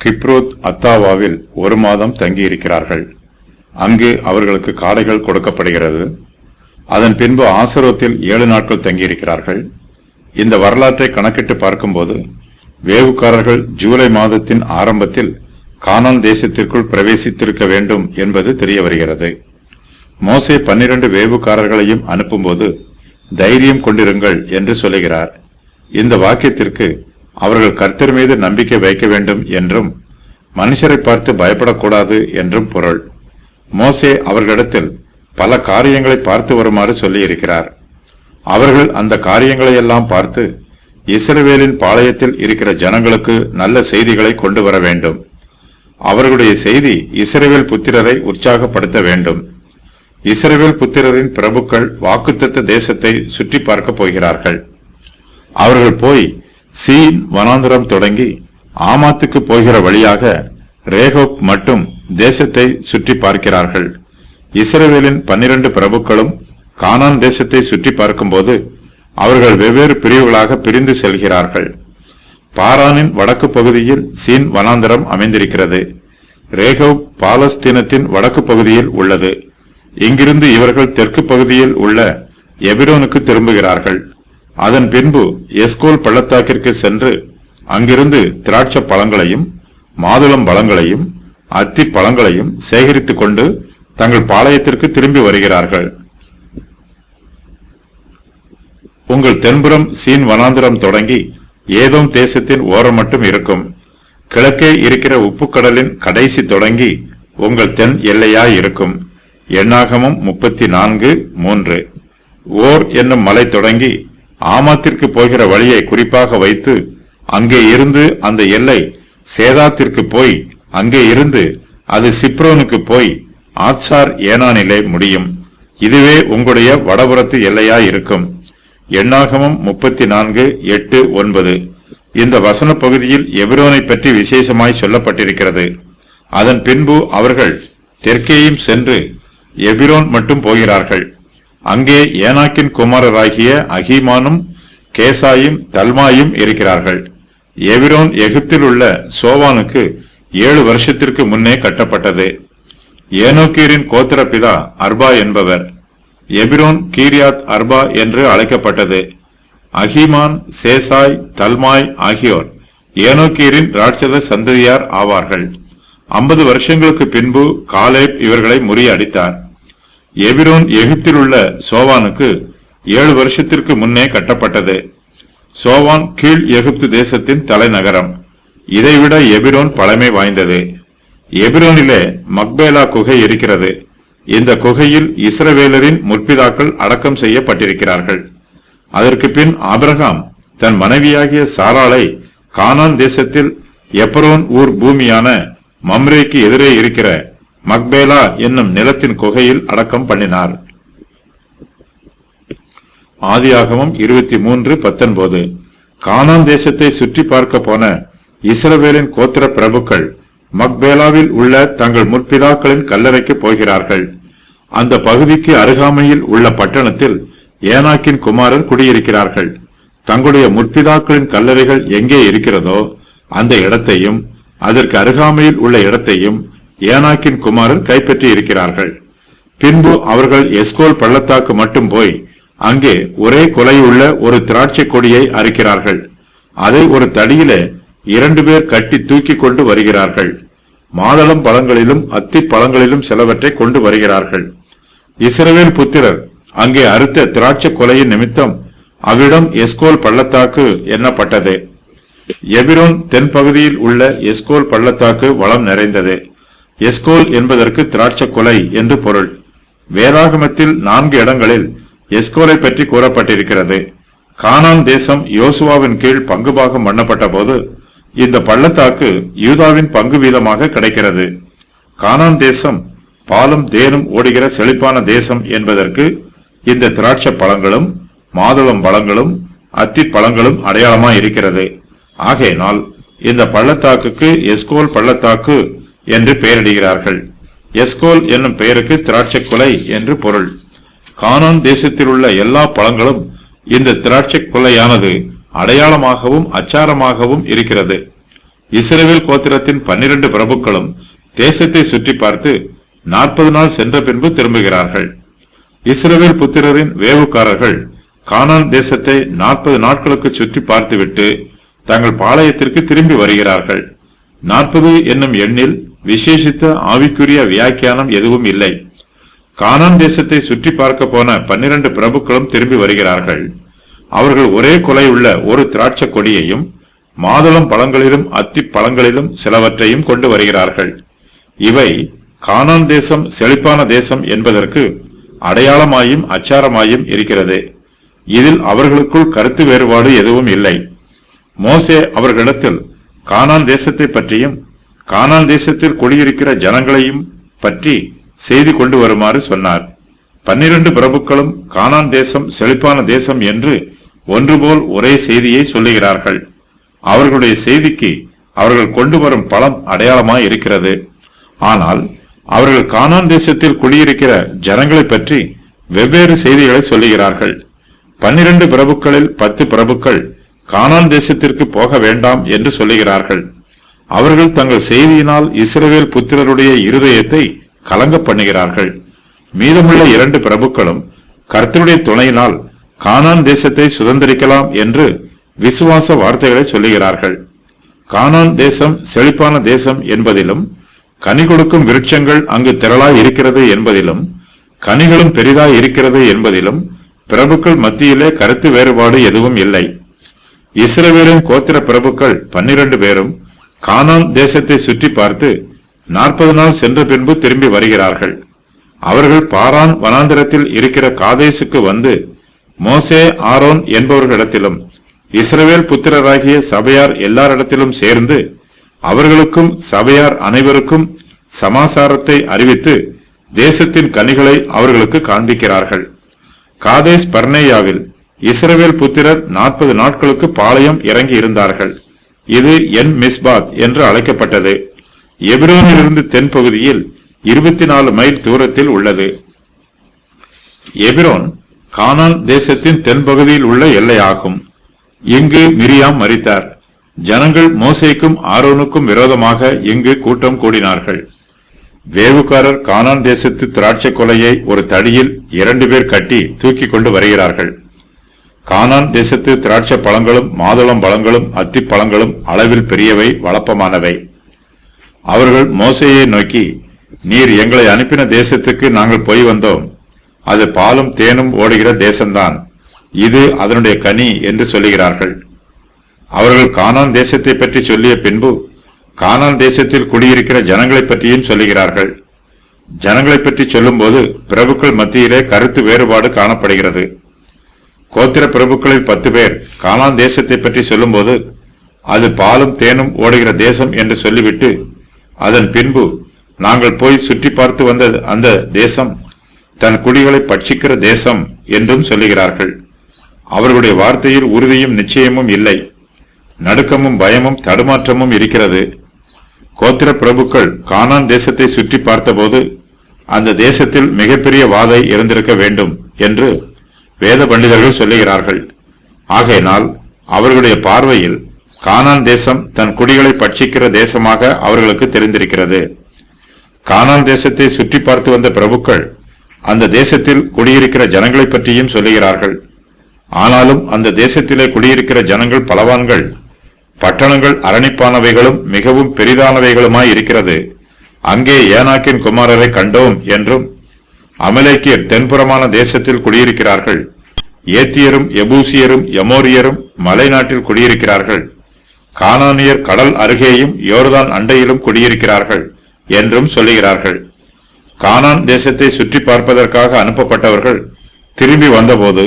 [SPEAKER 1] கிப்ரோத் அத்தாவாவில் 1 மாதம் தங்கியிருக்கிறார்கள். அங்கு அவர்களுக்கு காடைகள் கொடுக்கப்படுகிறது. அதன் பின்பு ஆசரோத்தில் 7 நாட்கள் தங்கியிருக்கிறார்கள். இந்த வரலாற்றை கணக்கிட்டு பார்க்கும்போது வேவுக்காரர்கள் ஜூலை மாதத்தின் ஆரம்பத்தில் கானான் தேசத்திற்குள் பிரவேசித்திருக்க வேண்டும் என்பது தெரிய வருகிறது. மோசே 12 வேவுக்காரர்களையும் அனுப்பும்போது தைரியம் கொண்டிருங்கள் என்று சொல்லுகிறார். இந்த வாக்கியத்திற்கு அவர்கள் கர்த்தர் மீது நம்பிக்கை வைக்க வேண்டும் என்றும் மனுஷரை பார்த்து பயப்படக்கூடாது என்றும் பொருள். மோசே அவர்களிடத்தில் பல காரியங்களை பார்த்து வருமாறு சொல்லியிருக்கிறார். அவர்கள் அந்த காரியங்களை எல்லாம் பார்த்து இஸ்ரவேலின் பாளையத்தில் இருக்கிற ஜனங்களுக்கு நல்ல செய்திகளை கொண்டு வர வேண்டும். அவர்களுடைய செய்தி இஸ்ரவேல் புத்திரரை உற்சாகப்படுத்த வேண்டும். இஸ்ரவேல் புத்திரரின் பிரபுக்கள் வாக்குத்தத்த தேசத்தை சுற்றி பார்க்க போகிறார்கள். அவர்கள் போய் சீன் வனாந்தரம் தொடங்கி ஆமாத்துக்கு போகிற வழியாக ரேகோப் மட்டும் தேசத்தை சுற்றி பார்க்கிறார்கள். இஸ்ரவேலின் 12 பிரபுக்களும் கானான் தேசத்தை சுற்றி பார்க்கும்போது அவர்கள் வெவ்வேறு பிரிவுகளாக பிரிந்து செல்கிறார்கள். பாரானின் வடக்கு பகுதியில் சீன் வனாந்தரம் அமைந்திருக்கிறது. ரேகோப் பாலஸ்தீனத்தின் வடக்கு பகுதியில் உள்ளது. இங்கிருந்து இவர்கள் தெற்கு பகுதியில் உள்ள எபிரோனுக்கு திரும்புகிறார்கள். அதன் பின்பு எஸ்கோல் பள்ளத்தாக்கிற்கு சென்று அங்கிருந்து திராட்சை பழங்களையும் மாதுளம் பழங்களையும் அத்தி பழங்களையும் சேகரித்துக் கொண்டு தங்கள் பாளையத்திற்கு திரும்பி வருகிறார்கள். உங்கள் தென்புறம் சீன் வனாந்திரம் தொடங்கி ஏதோம் தேசத்தின் ஓரம் மட்டும் இருக்கும். கிழக்கே இருக்கிற உப்புக்கடலின் கடைசி தொடங்கி உங்கள் தென் எல்லையாய் இருக்கும். எண்ணாகமம் 34:3. ஓர் என்னும் மலை தொடங்கி ஆமாத்திற்கு போகிற வழியை குறிப்பாக வைத்து அங்கே இருந்து அந்த எல்லை சேதாத்திற்கு போய் அங்கே இருந்து அது சிப்ரோனுக்கு போய் ஆத்சார் ஏனானிலே முடியும். இதுவே உங்களுடைய வடபுறத்து எல்லையாய் இருக்கும். எண்ணாகமம் 34:8-9. இந்த வசன பகுதியில் எபிரோனை பற்றி விசேஷமாய் சொல்லப்பட்டிருக்கிறது. அதன் பின்பு அவர்கள் தெற்கேயும் சென்று எபிரோன் மட்டும் போகிறார்கள். அங்கே ஏனாக்கின் குமாரராகிய அகிமானும் கேசாயும் தல்மாயும் இருக்கிறார்கள். எபிரோன் எகிப்தில் உள்ள சோவானுக்கு 7 வருஷத்திற்கு முன்னே கட்டப்பட்டது. ஏனோக்கீரின் கோத்திரப்பிதா அர்பா என்பவர். எபிரோன் கீரியாத் அர்பா என்று அழைக்கப்பட்டது. அகிமான், சேசாய், தல்மாய் ஆகியோர் ஏனோக்கீரின் ராட்சத சந்ததியார் ஆவார்கள். 50 வருஷங்களுக்கு பின்பு காலேப் இவர்களை முறியடித்தார். எபிரோன் எகிப்தில் உள்ள சோவானுக்கு 7 வருஷத்திற்கு முன்னே கட்டப்பட்டது. சோவான் கீழ் எகிப்து தேசத்தின் தலைநகரம். இதைவிட எபிரோன் பழமை வாய்ந்தது. எபிரோனிலே மக்பேலா குகை இருக்கிறது. இந்த குகையில் இஸ்ரவேலரின் முற்பிதாக்கள் அடக்கம் செய்யப்பட்டிருக்கிறார்கள். அதற்கு பின் ஆபிரகாம் தன் மனைவியாகிய சாராளை கானான் தேசத்தில் எப்ரோன் ஊர் பூமியான மம்ரேக்கு எதிரே இருக்கிற மக்பேலா என்னும் நிலத்தின் குகையில் அடக்கம் பண்ணினார். ஆதியாகமம் 23:19. கானான் தேசத்தை சுற்றி பார்க்க போன இஸ்ரவேலின் கோத்திர பிரபுக்கள் மக்பேலாவில் உள்ள தங்கள் முற்பிதாக்களின் கல்லறைக்கு போகிறார்கள். அந்த பகுதிக்கு அருகாமையில் உள்ள பட்டணத்தில் ஏனாக்கின் குமாரர் குடியிருக்கிறார்கள். தங்களுடைய முற்பிதாக்களின் கல்லறைகள் எங்கே இருக்கிறதோ அந்த இடத்தையும் அதற்கு அருகாமையில் உள்ள இடத்தையும் ஏனாக்கின் குமாரர் கைப்பற்றி இருக்கிறார்கள். பின்பு அவர்கள் எஸ்கோல் பள்ளத்தாக்கு மட்டும் போய் அங்கே ஒரே கொலையுள்ள ஒரு திராட்சை கொடியை அறுக்கிறார்கள். அதை ஒரு தடியில 2 பேர் கட்டி தூக்கி கொண்டு வருகிறார்கள். மாதளம் பழங்களிலும் அத்தி பழங்களிலும் சிலவற்றை கொண்டு வருகிறார்கள். இஸ்ரவேல் புத்திரர் அங்கே அறுத்த திராட்சை கொலையின் நிமித்தம் அவ்விடம் எஸ்கோல் பள்ளத்தாக்கு எண்ணப்பட்டது. எபிரோன் தென்பகுதியில் உள்ள எஸ்கோல் பள்ளத்தாக்கு வளம் நிறைந்தது. எஸ்கோல் என்பதற்கு திராட்சை கொலை என்று பொருள். வேதாகமத்தில் 4 இடங்களில் எஸ்கோலை பற்றி கூறப்பட்டிருக்கிறது. கானான் தேசம் யோசுவாவின் கீழ் பங்குபாகம் பண்ணப்பட்ட போது இந்த பள்ளத்தாக்கு யூதாவின் பங்கு வீதமாக கிடைக்கிறது. கானான் தேசம் பாலும் தேனும் ஓடுகிற செழிப்பான தேசம் என்பதற்கு இந்த திராட்சை பழங்களும் மாதுளம் பழங்களும் அத்தி பழங்களும் அடையாளமாய் இருக்கிறது. ஆகையினால் இந்த பள்ளத்தாக்குக்கு எஸ்கோல் பள்ளத்தாக்கு என்று பெயரிடுகிறார்கள். எஸ்கோல் என்னும் பெயருக்கு திராட்சை கொலை என்று பொருள். கானான் தேசத்தில் உள்ள எல்லா பழங்களும் இந்த திராட்சை கொலையானது அடையாளமாகவும் அச்சாரமாகவும் இருக்கிறது. இஸ்ரவேல் கோத்திரத்தின் 12 பிரபுக்களும் தேசத்தை சுற்றி பார்த்து 40 நாள் சென்ற பின்பு திரும்புகிறார்கள். இஸ்ரவேல் புத்திரரின் வேவுக்காரர்கள் கானான் தேசத்தை 40 நாட்களுக்கு சுற்றி பார்த்துவிட்டு தங்கள் பாளையத்திற்கு திரும்பி வருகிறார்கள். 40 என்னும் எண்ணில் விசேஷித்த ஆவிக்குரிய வியாக்கியானம் எதுவும் இல்லை. கானான் தேசத்தை சுற்றி பார்க்க போன 12 பிரபுக்களும் திரும்பி வருகிறார்கள். அவர்கள் ஒரே கொலை உள்ள ஒரு திராட்சை கொடியையும் மாதுளம் பழங்களிலும் அத்தி பழங்களிலும் சிலவற்றையும் கொண்டு வருகிறார்கள். இவை கானான் தேசம் செழிப்பான தேசம் என்பதற்கு அடையாளமாயும் அச்சாரமாயும் இருக்கிறது. இதில் அவர்களுக்குள் கருத்து வேறுபாடு எதுவும் இல்லை. மோசே அவர்களிடத்தில் கானான் தேசத்தை பற்றியும் கானான் தேசத்தில் குடியிருக்கிற ஜனங்களையும் பற்றி செய்தி கொண்டு வருமாறு சொன்னார். 12 பிரபுக்களும் கானான் தேசம் செழிப்பான தேசம் என்று ஒன்றுபோல் ஒரே செய்தியை சொல்லுகிறார்கள். அவர்களுடைய செய்திக்கு அவர்கள் கொண்டு வரும் பலம் அடையாளமாய் இருக்கிறது. ஆனால் அவர்கள் கானான் தேசத்தில் குடியிருக்கிற ஜனங்களை பற்றி வெவ்வேறு செய்திகளை சொல்லுகிறார்கள். 12 பிரபுக்களில் 10 பிரபுக்கள் கானான் தேசத்திற்கு போக வேண்டாம் என்று சொல்லுகிறார்கள். அவர்கள் தங்கள் செய்தியினால் இஸ்ரவேல் புத்திரருடைய இருதயத்தை கலங்க பண்ணுகிறார்கள். மீதமுள்ள 2 பிரபுக்களும் கர்த்தருடைய துணையினால் கானான் தேசத்தை சுதந்திரிக்கலாம் என்று விசுவாச வார்த்தைகளை சொல்லுகிறார்கள். கானான் தேசம் செழிப்பான தேசம் என்பதிலும், கனி கொடுக்கும் விருட்சங்கள் அங்கு திரளாய் இருக்கிறது என்பதிலும், கனிகளும் பெரிதாய் இருக்கிறது என்பதிலும் பிரபுக்கள் மத்தியிலே கருத்து வேறுபாடு எதுவும் இல்லை. இஸ்ரவேலின் கோத்திர பிரபுக்கள் 12 பேரும் கானான் தேசத்தை சுற்றி பார்த்து 40 நாள் சென்ற பின்பு திரும்பி வருகிறார்கள். அவர்கள் பாரான் வனாந்திரத்தில் இருக்கிற காதேசுக்கு வந்து மோசே, ஆரோன் என்பவர்களிடத்திலும் இஸ்ரவேல் புத்திரராகிய சபையார் எல்லாரிடத்திலும் சேர்ந்து அவர்களுக்கும் சபையார் அனைவருக்கும் சமாசாரத்தை அறிவித்து தேசத்தின் கனிகளை அவர்களுக்கு காண்பிக்கிறார்கள். காதேஸ் பர்னேயாவில் இஸ்ரவேல் புத்திரர் 40 நாட்களுக்கு பாளையம் இறங்கி இருந்தார்கள். இது என் மிஸ்பாத் என்று அழைக்கப்பட்டது. எபிரோனிலிருந்து தென்பகுதியில் 24 மைல் தூரத்தில் உள்ளது. எபிரோன் கானான் தேசத்தின் தென்பகுதியில் உள்ள எல்லையாகும். இங்கு மிரியாம் மரித்தார். ஜனங்கள் மோசேக்கும் ஆரோனுக்கும் விரோதமாக இங்கு கூட்டம் கூடினார்கள். வேவுக்காரர் கானான் தேசத்து திராட்சை கொலையை ஒரு தடியில் 2 பேர் கட்டி தூக்கி கொண்டு வருகிறார்கள். கானான் தேசத்து திராட்சை பழங்களும் மாதுளம் பழங்களும் அத்தி பழங்களும் அளவில் பெரியவை, வளப்பமானவை. அவர்கள் மோசேயை நோக்கி, நீர் எங்களை அனுப்பின தேசத்துக்கு நாங்கள் போய் வந்தோம். அது பாலும் தேனும் ஓடுகிற தேசம்தான். இது அதனுடைய கனி என்று சொல்லுகிறார்கள். அவர்கள் கானான் தேசத்தை பற்றி சொல்லிய பின்பு கானான் தேசத்தில் குடியிருக்கிற ஜனங்களை பற்றியும் சொல்லுகிறார்கள். ஜனங்களை பற்றி சொல்லும் போது பிரபுக்கள் மத்தியிலே கருத்து வேறுபாடு காணப்படுகிறது. கோத்திர பிரபுக்களில் 10 பேர் கானான் தேசத்தை பற்றி சொல்லும் போது அது பாலும் தேனும் ஓடுகிற தேசம் என்று சொல்லிவிட்டு அதன் பின்பு நாங்கள் போய் சுற்றி பார்த்து வந்த அந்த தேசம் தன் குடிகளை பட்சிக்கிற தேசம் என்றும் சொல்லுகிறார்கள். அவர்களுடைய வார்த்தையில் உறுதியும் நிச்சயமும் இல்லை. நடுக்கமும் பயமும் தடுமாற்றமும் இருக்கிறது. கோத்திர பிரபுக்கள் கானான் தேசத்தை சுற்றி பார்த்தபோது அந்த தேசத்தில் மிகப்பெரிய வாதை இருந்திருக்க வேண்டும் என்று வேத பண்டிதர்கள் சொல்லுகிறார்கள். ஆகையினால் அவர்களுடைய பார்வையில் கானான் தேசம் தன் குடிகளை பட்சிக்கிற தேசமாக அவர்களுக்கு தெரிந்திருக்கிறது. கானான் தேசத்தை சுற்றி பார்த்து வந்த பிரபுக்கள் அந்த தேசத்தில் குடியிருக்கிற ஜனங்களை பற்றியும் சொல்லுகிறார்கள். ஆனாலும் அந்த தேசத்திலே குடியிருக்கிற ஜனங்கள் பலவான்கள், பட்டணங்கள் அரணிப்பானவைகளும் மிகவும் பெரிதானவைகளுமாய் இருக்கிறது. அங்கே ஏனாக்கின் குமாரரை கண்டோம் என்றும், அமலேக்கியர் தென்புறமான தேசத்தில் குடியிருக்கிறார்கள், ஏத்தியரும் எபூசியரும் எமோரியரும் மலை நாட்டில் குடியிருக்கிறார்கள், கானானியர் கடல் அருகேயும் யோர்தான் அண்டையிலும் குடியிருக்கிறார்கள் என்றும் சொல்லுகிறார்கள். கானான் தேசத்தை சுற்றி பார்ப்பதற்காக அனுப்பப்பட்டவர்கள் திரும்பி வந்தபோது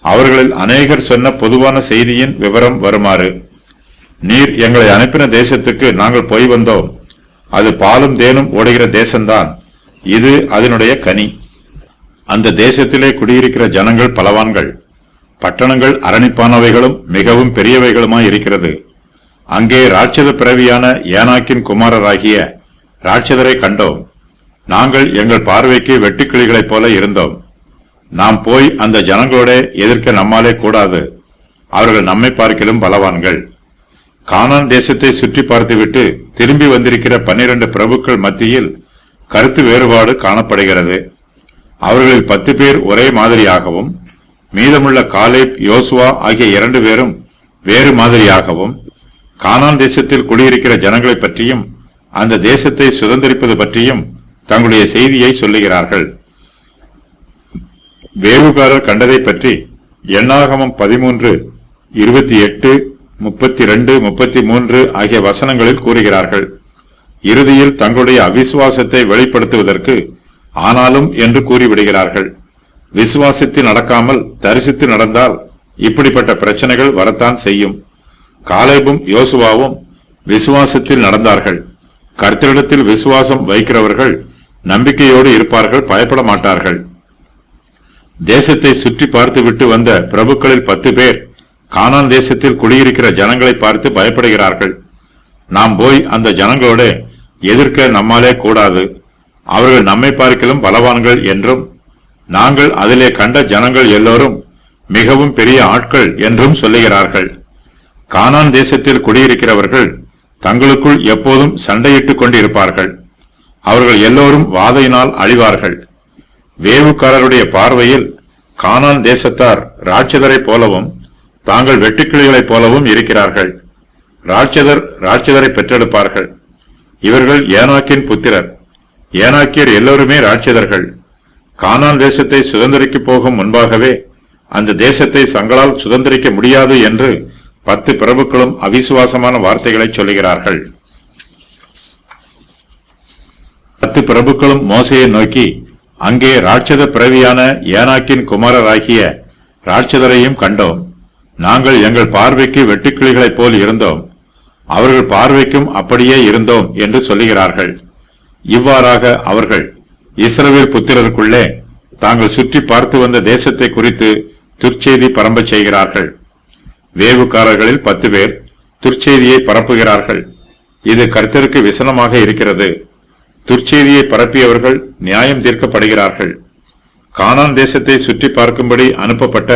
[SPEAKER 1] அவர்களில் அநேகர் சொன்ன பொதுவான செய்தியின் விவரம் வருமாறு: நீர் எங்களை அனுப்பின தேசத்துக்கு நாங்கள் போய் வந்தோம். அது பாலும் தேனும் ஓடுகிற தேசம்தான். இது அதனுடைய கனி. அந்த தேசத்திலே குடியிருக்கிற ஜனங்கள் பலவான்கள், பட்டணங்கள் அரணிப்பானவைகளும் மிகவும் பெரியவைகளுமாய் இருக்கிறது. அங்கே ராட்சத பிறவியான ஏனாக்கின் குமாரராகிய ராட்சதரை கண்டோம். நாங்கள் எங்கள் பார்வைக்கு வெட்டுக்கிளிகளைப் போல இருந்தோம். நாம் போய் அந்த ஜனங்களோட எதிர்க்க நம்மாலே கூடாது. அவர்கள் நம்மை பார்க்கிலும் பலவான்கள். கானான் தேசத்தை சுற்றி பார்த்துவிட்டு திரும்பி வந்திருக்கிற 12 பிரபுக்கள் மத்தியில் கருத்து வேறுபாடு காணப்படுகிறது. அவர்களில் 10 பேர் ஒரே மாதிரியாகவும், மீதமுள்ள காலேப், யோசுவா ஆகிய 2 பேரும் வேறு மாதிரியாகவும் கானான் தேசத்தில் குடியிருக்கிற ஜனங்களை பற்றியும் அந்த தேசத்தை சுதந்திரிப்பது பற்றியும் தங்களுடைய செய்தியை சொல்லுகிறார்கள். வேவுகாரர் கண்டதை பற்றி எண்ணாகமம் 13, 28, 32, 33 ஆகிய வசனங்களில் கூறுகிறார்கள். இறுதியில் தங்களுடைய அவிசுவாசத்தை வெளிப்படுத்துவதற்கு ஆனாலும் என்று கூறிவிடுகிறார்கள். விசுவாசித்து நடக்காமல் தரிசித்து நடந்தால் இப்படிப்பட்ட பிரச்சனைகள் வரத்தான் செய்யும். காலேபும் யோசுவாவும் விசுவாசத்தில் நடந்தார்கள். கர்த்தரிடத்தில் விசுவாசம் வைக்கிறவர்கள் நம்பிக்கையோடு இருப்பார்கள், பயப்பட மாட்டார்கள். தேசத்தை சுற்றி பார்த்துவிட்டு வந்த பிரபுக்களில் 10 பேர் கானான் தேசத்தில் குடியிருக்கிற ஜனங்களை பார்த்து பயப்படுகிறார்கள். நாம் போய் அந்த ஜனங்களோட எதிர்க்க நம்மாலே கூடாது, அவர்கள் நம்மை பார்க்கிலும் பலவான்கள் என்றும், நாங்கள் அதிலே கண்ட ஜனங்கள் எல்லோரும் மிகவும் பெரிய ஆட்கள் என்றும் சொல்லுகிறார்கள். கானான் தேசத்தில் குடியிருக்கிறவர்கள் தங்களுக்குள் எப்போதும் சண்டையிட்டுக் கொண்டிருப்பார்கள். அவர்கள் எல்லோரும் வாதையினால் அழிவார்கள். வேவுக்காரருடைய பார்வையில் கானான் தேசத்தார் ராட்சதரைப் போலவும் தாங்கள் வெட்டுக்கிளிகளைப் போலவும் இருக்கிறார்கள். ராட்சதரை பெற்றெடுப்பார்கள். இவர்கள் ஏனாக்கின் புத்திரர். ஏனாக்கியர் எல்லோருமே ராட்சதர்கள். கானான் தேசத்தை சுதந்திரிக்க போகும் முன்பாகவே அந்த தேசத்தை தங்களால் சுதந்திரிக்க முடியாது என்று 10 பிரபுக்களும் அவிசுவாசமான வார்த்தைகளை சொல்லுகிறார்கள். 10 பிரபுக்களும் மோசையை நோக்கி, அங்கே ராட்சத பிறவியான ஏனாக்கின் குமாரராகிய ராட்சதரையும் கண்டோம். நாங்கள் எங்கள் பார்வைக்கு வெட்டுக்கிளிகளைப் போல் இருந்தோம், அவர்கள் பார்வைக்கும் அப்படியே இருந்தோம் என்று சொல்லுகிறார்கள். இவ்வாறாக அவர்கள் இஸ்ரவேல் புத்திரருக்குள்ளே தாங்கள் சுற்றி பார்த்து வந்த தேசத்தை குறித்து துர்ச்செய்தி பரம்பச் செய்கிறார்கள். வேவுக்காரர்களில் 10 பேர் துர்ச்செய்தியை பரப்புகிறார்கள். இது கர்த்தருக்கு விசனமாக இருக்கிறது. துர்ச்செய்தியை பரப்பியவர்கள் நியாயம் தீர்க்கப்படுகிறார்கள். கானான் தேசத்தை சுற்றி பார்க்கும்படி அனுப்பப்பட்ட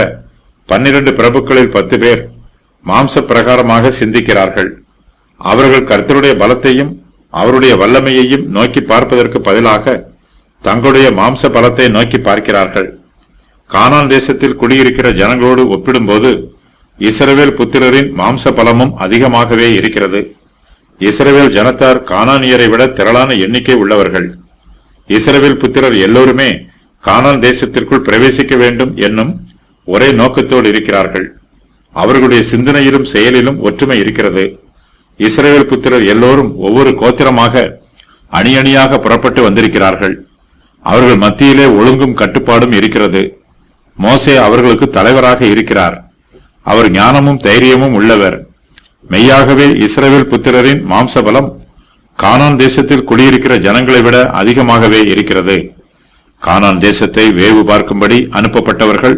[SPEAKER 1] 12 பிரபுக்களில் 10 பேர் மாம்ச பிரகாரமாக சிந்திக்கிறார்கள். அவர்கள் கர்த்தருடைய பலத்தையும் அவருடைய வல்லமையையும் நோக்கி பார்ப்பதற்கு பதிலாக தங்களுடைய மாம்ச பலத்தை நோக்கி பார்க்கிறார்கள். கானான் தேசத்தில் குடியிருக்கிற ஜனங்களோடு ஒப்பிடும்போது இஸ்ரவேல் புத்திரரின் மாம்ச பலமும் அதிகமாகவே இருக்கிறது. இஸ்ரவேல் ஜனத்தார் கானானியரை விட திரளான எண்ணிக்கை உள்ளவர்கள். இஸ்ரவேல் புத்திரர் எல்லோருமே கானான் தேசத்திற்குள் பிரவேசிக்க வேண்டும் என்னும் ஒரே நோக்கத்தோடு இருக்கிறார்கள். அவர்களுடைய சிந்தனையிலும் செயலிலும் ஒற்றுமை இருக்கிறது. இஸ்ரவேல் புத்திரர் எல்லோரும் ஒவ்வொரு கோத்திரமாக அணி அணியாக புறப்பட்டு வந்திருக்கிறார்கள். அவர்கள் மத்தியிலே ஒழுங்கும் கட்டுப்பாடும் இருக்கிறது. மோசே அவர்களுக்கு தலைவராக இருக்கிறார். அவர் ஞானமும் தைரியமும் உள்ளவர். மெய்யாகவே இஸ்ரவேல் புத்திரரின் மாம்சபலம் கானான் தேசத்தில் குடியிருக்கிற ஜனங்களை விட அதிகமாகவே இருக்கிறது. கானான் தேசத்தை வேவு பார்க்கும்படி அனுப்பப்பட்டவர்கள்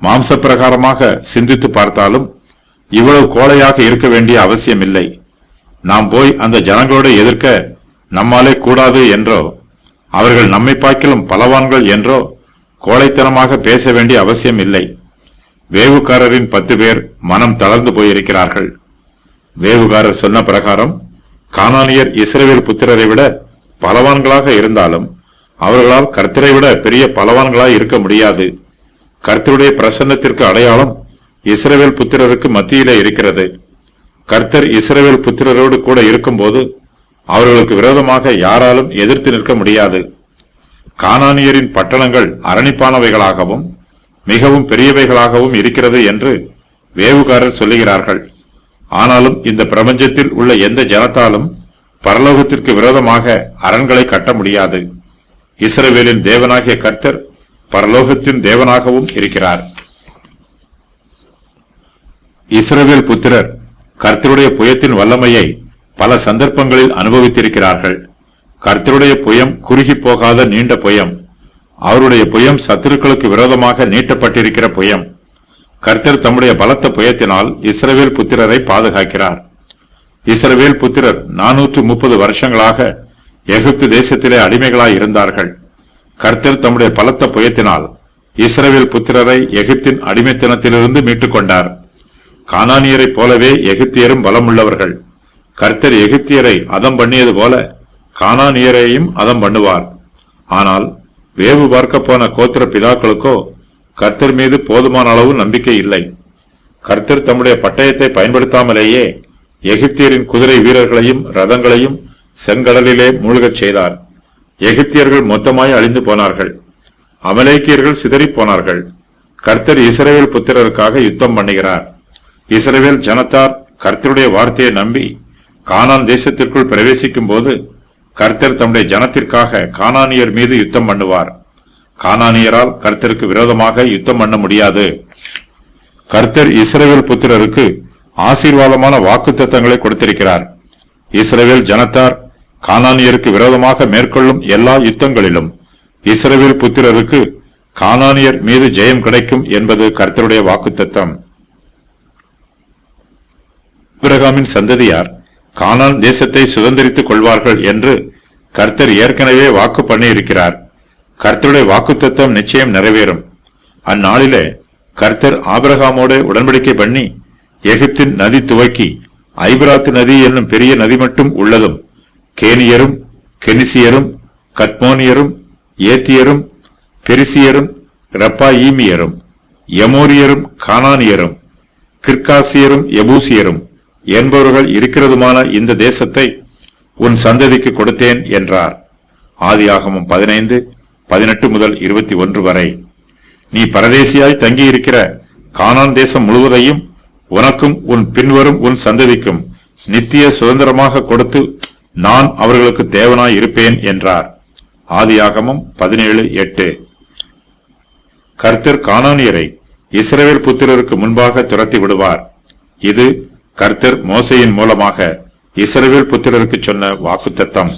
[SPEAKER 1] மாம்ச பிரகாரமாக சிந்தித்து பார்த்தாலும் இவ்வளவு கோழையாக இருக்க வேண்டிய அவசியம் இல்லை. நாம் போய் அந்த ஜனங்களோடு எதிர்க்க நம்மாலே கூடாது என்றோ, அவர்கள் நம்மை பார்க்கிலும் பலவான்கள் என்றோ கோழைத்தனமாக பேச வேண்டிய அவசியம் இல்லை. வேவுக்காரரின் 10 பேர் மனம் தளர்ந்து போயிருக்கிறார்கள். வேவுகாரர் சொன்ன பிரகாரம் கானானியர் இஸ்ரவேல் புத்திரரை விட பலவான்களாக இருந்தாலும் அவர்களால் கர்த்தரை விட பெரிய பலவான்களாய் இருக்க முடியாது. கர்த்தருடைய பிரசன்னத்திற்கு அடையாளம் இஸ்ரவேல் புத்திரருக்கு மத்தியிலே இருக்கிறது. கர்த்தர் இஸ்ரவேல் புத்திரரோடு கூட இருக்கும்போது அவர்களுக்கு விரோதமாக யாராலும் எதிர்த்து நிற்க முடியாது. கானானியரின் பட்டணங்கள் அரணிப்பானவைகளாகவும் மிகவும் பெரியவைகளாகவும் இருக்கிறது என்று வேவுகாரர் சொல்லுகிறார்கள். ஆனாலும் இந்த பிரபஞ்சத்தில் உள்ள எந்த ஜனத்தாலும் பரலோகத்திற்கு விரோதமாக அரண்களை கட்ட முடியாது. இஸ்ரவேலின் தேவனாகிய கர்த்தர் பரலோகத்தின் தேவனாகவும் இருக்கிறார். இஸ்ரவேல் புத்திரர் கர்த்தருடைய புயத்தின் வல்லமையை பல சந்தர்ப்பங்களில் அனுபவித்திருக்கிறார்கள். கர்த்தருடைய புயம் குறுகி போகாத நீண்ட புயம். அவருடைய புயம் சத்துருக்களுக்கு விரோதமாக நீட்டப்பட்டிருக்கிற புயம். கர்த்தர் தம்முடைய பலத்த புயத்தினால் இஸ்ரவேல் புத்திரரை பாதுகாக்கிறார். இஸ்ரவேல் புத்திரர் 430 வருஷங்களாக எகிப்து தேசத்திலே அடிமைகளாய் இருந்தார்கள். கர்த்தர் தம்முடைய பலத்த புயத்தினால் இஸ்ரவேல் புத்திரரை எகிப்தின் அடிமைத்தனத்திலிருந்து மீட்டுக் கொண்டார். கானானியரைப் போலவே எகிப்தியரும் பலமுள்ளவர்கள். கர்த்தர் எகிப்தியரை அதம் பண்ணியது போல கானானியரையும் அதம் பண்ணுவார். ஆனால் வேவு பார்க்க போன கோத்திர பிதாக்களுக்கோ கர்த்தர் மீது போதுமான அளவு நம்பிக்கை இல்லை. கர்த்தர் தம்முடைய பட்டயத்தை பயன்படுத்தாமலேயே எகிப்தியரின் குதிரை வீரர்களையும் ரதங்களையும் செங்கடலிலே மூழ்கச் செய்தார். எகிப்தியர்கள் மொத்தமாய் அழிந்து போனார்கள். அமலேக்கியர்கள் சிதறி போனார்கள். கர்த்தர் இஸ்ரவேல் புத்திரருக்காக யுத்தம் பண்ணுகிறார். இஸ்ரவேல் ஜனத்தார் கர்த்தருடைய வார்த்தையை நம்பி கானான் தேசத்திற்குள் பிரவேசிக்கும் போது கர்த்தர் தம்முடைய ஜனத்திற்காக கானானியர் மீது யுத்தம் பண்ணுவார். கானானியரால் கர்த்தருக்கு விரோதமாக யுத்தம் பண்ண முடியாது. கர்த்தர் இஸ்ரவேல் புத்திரருக்கு ஆசீர்வாதமான வாக்குத்தத்தங்களை கொடுத்திருக்கிறார். இஸ்ரவேல் ஜனத்தார் கானானியருக்கு விரோதமாக மேற்கொள்ளும் எல்லா யுத்தங்களிலும் இஸ்ரவேல் புத்திரருக்கு கானானியர் மீது ஜெயம் கிடைக்கும் என்பது கர்த்தருடைய வாக்குத்தத்தம். ஆபிரகாமின் சந்ததியார் கானான் தேசத்தை சுதந்திரித்துக் கொள்வார்கள் என்று கர்த்தர் ஏற்கனவே வாக்கு பண்ணியிருக்கிறார். கர்த்தருடைய வாக்குத்தத்தம் நிச்சயம் நிறைவேறும். அந்நாளிலே கர்த்தர் ஆபிரகாமோடு உடன்படிக்கை பண்ணி எகிப்தின் நதி துவக்கி ஐபிராத்து நதி என்னும் பெரிய நதி மட்டும் உள்ளதும் கேனியரும் கெனிசியரும் கத்மோனியரும் ஏத்தியரும் பெரிசியரும் ரப்பாயீமியரும் எமோரியரும் கானானியரும் கிர்காசியரும் எபூசியரும் என்பவர்கள் இருக்கிறதுமான இந்த தேசத்தை உன் சந்ததிக்கு கொடுத்தேன் என்றார். ஆதியாகமம் 15:18 முதல் 21 வரை. நீ பரதேசியாய் தங்கியிருக்கிற கானான் தேசம் முழுவதையும் உனக்கும் உன் பின்வரும் உன் சந்ததிக்கும் நித்திய சுதந்திரமாக கொடுத்து நான் அவர்களுக்கு தேவனாய் இருப்பேன் என்றார். ஆதியாகமம் 17:8. கர்த்தர் கானானியரை இஸ்ரவேல் புத்திரருக்கு முன்பாக துரத்தி விடுவார். இது கர்த்தர் மோசேயின் மூலமாக இஸ்ரவேல் புத்திரருக்கு சொன்ன வாக்குத்தத்தம்.